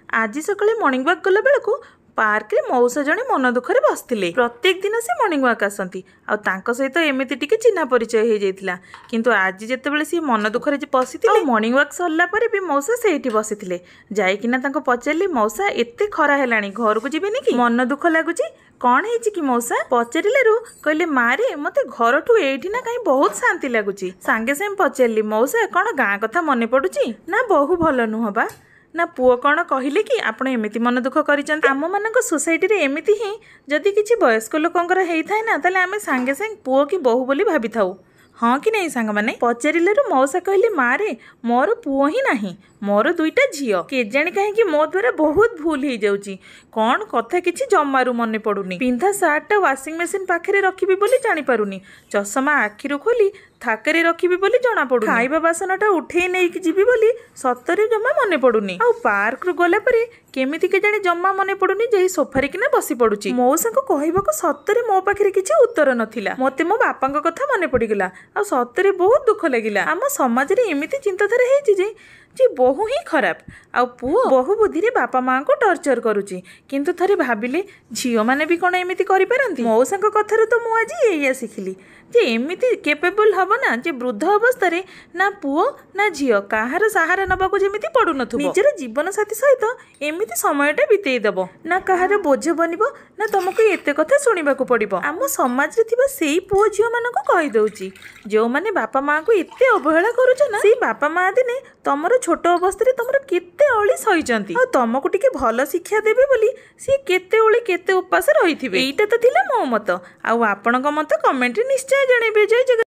आज सकाळे morning walk गला बेलू पार्क रे मौसा जने मन दुखरे बसते। प्रत्येक दिन से मॉर्निंग वॉक आसती आउ सहित एमती टिके चिन्हा परिचय हो जाता। किंतु आज जितेबाला सी मन दुखरे बसी मॉर्निंग वॉक सरला पर भी मौसा से बसी जाइकिना पचारि मौसा एते खरा है घर को जीवेनि कि मन दुख लगुच कौन है कि मौसा पचारू कहले मारे मते घर ठू एठी ना कहीं बहुत शांति लगुच। सांगे सागे पचारि मौसा कौन गाँ कथा मन पड़ुची ना बहु भल नुह बा ना पुओ कौन कहले कि आपण एमती मन दुख कर आम मान सोसाइटी रे एमती ही जदि किसी वयस्क लोकंकर होता ना ताले आमे सांगे सांगे पुओ कि बहु बोली भाभी थाऊ। हाँ कि नहीं सांग मैंने पचारू मौसा कहले मारे मोर पुओ ही नहीं मोर दुईटा झील केजाणी कहीं मो द्वारा बहुत भूल हो जाऊँगी कौन कथा किसी जमारू मन पड़ुनी पिंधा सार्टा वाशिंग मशीन पाखे रखी बोली जानीपारुनी चषमा आखिरु खोली थाकरे रखी बोली जना पड़ू खाइबा बासनटा उठे नहीं जीवी बोली सतरे जमा मन पड़ुनी आ पार्क रु गला परे केमिति के जाने जमा मन पड़ुनी जे सोफारे किना बसी पड़ुची। मौसा को कहबाको सतरे मो पाखे किसी उत्तर नथिला मते मो बापा कथा मन पड़गला आ सतरे बहुत दुख लगिला। आम समाज रे एमिति चिंताधारा हेछि जे बहु ही खराब आ पुओ बहु बुद्धि रे बापा माँ को टर्चर करुची। किंतु थरे भाविले झील माने भी कौन एमिति करि पारंती। मौसा कथार तो मु आज एया शिखिली जे एमिति केपेबल हब ना जे वृद्ध अवस्था रे ना पुओ ना झील काहार सहारा नबाकू जेमिति पड़ु नथुबो निजर जीवन साथी सहित एमिति समयटा बितेई दबो ना काहार बोझ बनिबो ना तुमको एते कथा सुनिबाकू पड़िबो। आम समाज रे थिबा सेई पुओ झील मानको कहि दउची जो माने बापा माँ को एते अवहेला करूछ ना सेई बापा माँ दिने तमर छोट अवस्था तमर केते अली सहीचंती आ तुमको टिके भल शिक्षा देबे बोली सी केते ओली केते उपास रहिथिबे। एईटा तो थिला मो मत आउ आपणक मत कमेंट निश्चय जणेबे। जय जगन्नाथ।